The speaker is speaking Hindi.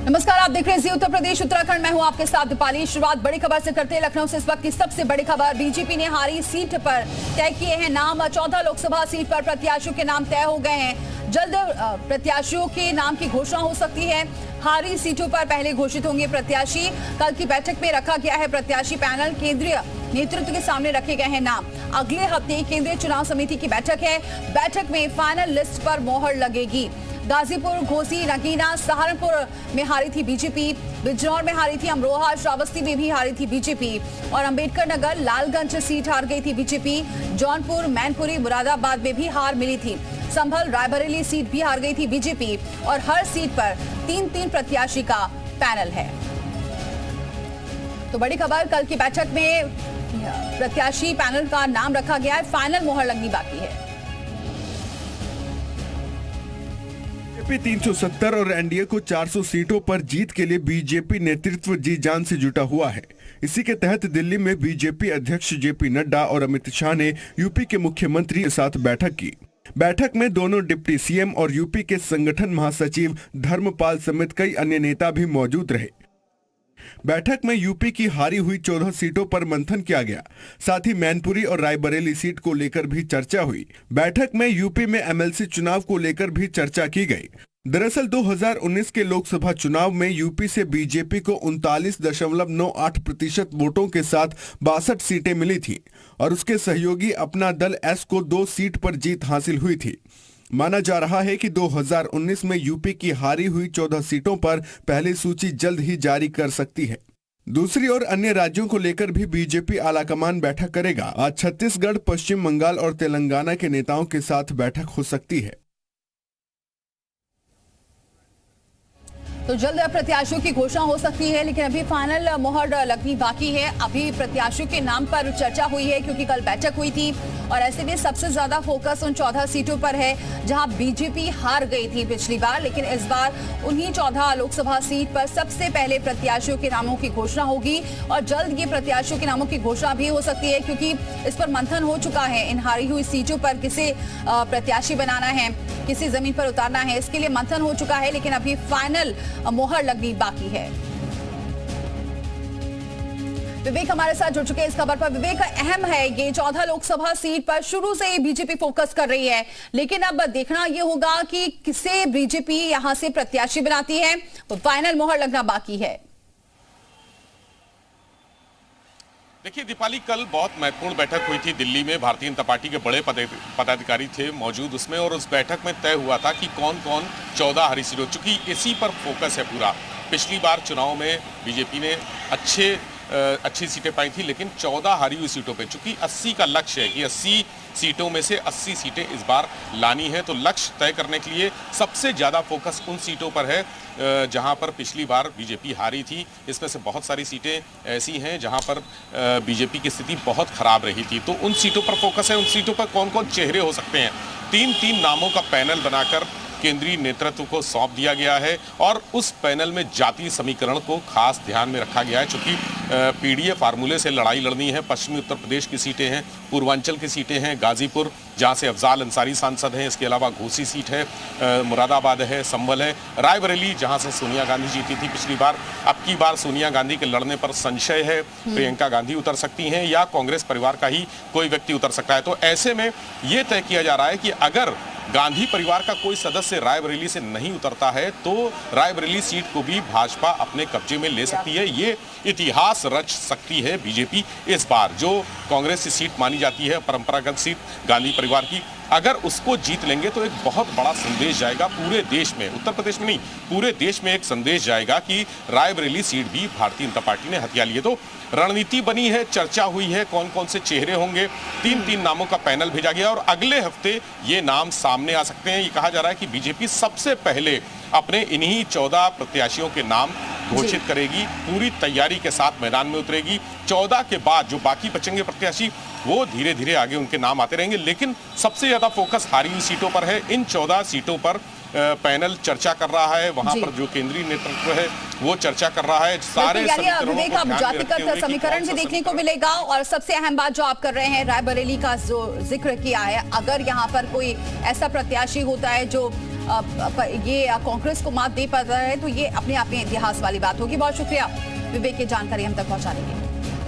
नमस्कार, आप देख रहे हैं जी उत्तर प्रदेश उत्तराखंड। मैं हूं आपके साथ दीपाली। शुरुआत बड़ी खबर से करते हैं। लखनऊ से इस वक्त की सबसे बड़ी खबर, बीजेपी ने हारी सीट पर तय किए हैं नाम। 14 लोकसभा सीट पर प्रत्याशियों के नाम तय हो गए हैं। जल्द प्रत्याशियों के नाम की घोषणा हो सकती है। हारी सीटों पर पहले घोषित होंगे प्रत्याशी। कल की बैठक में रखा गया है प्रत्याशी पैनल। केंद्रीय नेतृत्व के सामने रखे गए हैं नाम। अगले हफ्ते केंद्रीय चुनाव समिति की बैठक है। बैठक में फाइनल लिस्ट पर मोहर लगेगी। गाजीपुर, घोसी, नगीना, सहारनपुर में हारी थी बीजेपी। बिजनौर में हारी थी अमरोहा। श्रावस्ती में भी हारी थी बीजेपी। और अंबेडकर नगर, लालगंज सीट हार गई थी बीजेपी। जौनपुर, मैनपुरी, मुरादाबाद में भी हार मिली थी। संभल, रायबरेली सीट भी हार गई थी बीजेपी। और हर सीट पर 3-3 प्रत्याशी का पैनल है। तो बड़ी खबर, कल की बैठक में प्रत्याशी पैनल का नाम रखा गया है। फाइनल मोहर लगनी बाकी है। बीजेपी 370 और एनडीए को 400 सीटों पर जीत के लिए बीजेपी नेतृत्व जी जान से जुटा हुआ है। इसी के तहत दिल्ली में बीजेपी अध्यक्ष जेपी नड्डा और अमित शाह ने यूपी के मुख्यमंत्री के साथ बैठक की। बैठक में दोनों डिप्टी सीएम और यूपी के संगठन महासचिव धर्मपाल समेत कई अन्य नेता भी मौजूद रहे। बैठक में यूपी की हारी हुई 14 सीटों पर मंथन किया गया। साथ ही मैनपुरी और रायबरेली सीट को लेकर भी चर्चा हुई। बैठक में यूपी में एमएलसी चुनाव को लेकर भी चर्चा की गई। दरअसल 2019 के लोकसभा चुनाव में यूपी से बीजेपी को 39.98% वोटों के साथ 62 सीटें मिली थी और उसके सहयोगी अपना दल एस को 2 सीट पर जीत हासिल हुई थी। माना जा रहा है कि 2019 में यूपी की हारी हुई 14 सीटों पर पहली सूची जल्द ही जारी कर सकती है। दूसरी ओर अन्य राज्यों को लेकर भी बीजेपी आलाकमान बैठक करेगा। आज छत्तीसगढ़, पश्चिम बंगाल और तेलंगाना के नेताओं के साथ बैठक हो सकती है। तो जल्द प्रत्याशियों की घोषणा हो सकती है, लेकिन अभी फाइनल मोहर लगनी बाकी है। अभी प्रत्याशियों के नाम पर चर्चा हुई है क्योंकि कल बैठक हुई थी और ऐसे में सबसे ज्यादा फोकस उन 14 सीटों पर है जहां बीजेपी हार गई थी पिछली बार। लेकिन इस बार उन्हीं 14 लोकसभा सीट पर सबसे पहले प्रत्याशियों के नामों की घोषणा होगी और जल्द ये प्रत्याशियों के नामों की घोषणा भी हो सकती है क्योंकि इस पर मंथन हो चुका है। इन हारी हुई सीटों पर किसे प्रत्याशी बनाना है, किसी जमीन पर उतारना है, इसके लिए मंथन हो चुका है। लेकिन अभी फाइनल मोहर लगनी बाकी है। विवेक हमारे साथ जुड़ चुके हैं इस खबर पर। विवेक, अहम है ये 14 लोकसभा सीट पर शुरू से ही बीजेपी फोकस कर रही है, लेकिन अब देखना यह होगा कि किसे बीजेपी यहां से प्रत्याशी बनाती है। तो फाइनल मोहर लगना बाकी है। देखिए दीपाली, कल बहुत महत्वपूर्ण बैठक हुई थी दिल्ली में। भारतीय जनता पार्टी के बड़े पदाधिकारी थे मौजूद उसमें और उस बैठक में तय हुआ था कि कौन कौन 14 हरी सीटों, चूंकि इसी पर फोकस है पूरा। पिछली बार चुनाव में बीजेपी ने अच्छी सीटें पाई थी, लेकिन 14 हारी हुई सीटों पे चूंकि 80 का लक्ष्य है कि 80 सीटों में से 80 सीटें इस बार लानी है, तो लक्ष्य तय करने के लिए सबसे ज़्यादा फोकस उन सीटों पर है जहां पर पिछली बार बीजेपी हारी थी। इसमें से बहुत सारी सीटें ऐसी हैं जहां पर बीजेपी की स्थिति बहुत खराब रही थी, तो उन सीटों पर फोकस है। उन सीटों पर कौन कौन चेहरे हो सकते हैं, 3-3 नामों का पैनल बनाकर केंद्रीय नेतृत्व को सौंप दिया गया है और उस पैनल में जातीय समीकरण को खास ध्यान में रखा गया है। चूंकि पीडीए फार्मूले से लड़ाई लड़नी है। पश्चिमी उत्तर प्रदेश की सीटें हैं, पूर्वांचल की सीटें हैं, गाजीपुर जहां से अफजाल अंसारी सांसद हैं, इसके अलावा घोसी सीट है, मुरादाबाद है, संभल है, रायबरेली जहां से सोनिया गांधी जीती थी पिछली बार। अब की बार सोनिया गांधी के लड़ने पर संशय है, प्रियंका गांधी उतर सकती हैं या कांग्रेस परिवार का ही कोई व्यक्ति उतर सकता है। तो ऐसे में यह तय किया जा रहा है कि अगर गांधी परिवार का कोई सदस्य रायबरेली से नहीं उतरता है तो रायबरेली सीट को भी भाजपा अपने कब्जे में ले सकती है। ये इतिहास रच सकती है बीजेपी इस बार। जो कांग्रेस की सीट मानी जाती है परंपरागत सीट गांधी परिवार की, अगर उसको जीत लेंगे तो एक बहुत बड़ा संदेश जाएगा पूरे देश में, उत्तर प्रदेश में नहीं पूरे देश में एक संदेश जाएगा कि रायबरेली सीट भी भारतीय जनता पार्टी ने हथिया ली है। तो रणनीति बनी है, चर्चा हुई है, कौन कौन से चेहरे होंगे, 3-3 नामों का पैनल भेजा गया और अगले हफ्ते ये नाम सामने आ सकते हैं। ये कहा जा रहा है कि बीजेपी सबसे पहले अपने इन्हीं 14 प्रत्याशियों के नाम घोषित करेगी, पूरी तैयारी के साथ मैदान में उतरेगी। 14 के बाद जो बाकी बचेंगे प्रत्याशी वो धीरे धीरे आगे उनके नाम आते रहेंगे, लेकिन सबसे ज्यादा फोकस हारी हुई सीटों पर है। इन 14 सीटों पर पैनल चर्चा कर रहा है, वहां पर जो केंद्रीय नेतृत्व है वो चर्चा कर रहा है। सारे विवेक, आप जातिगत समीकरण भी देखने को मिलेगा और सबसे अहम बात जो आप कर रहे हैं रायबरेली का जो जिक्र किया है, अगर यहाँ पर कोई ऐसा प्रत्याशी होता है जो ये कांग्रेस को मात दे पा रहा है तो ये अपने आप में इतिहास वाली बात होगी। बहुत शुक्रिया विवेक, की जानकारी हम तक पहुंचाने के लिए।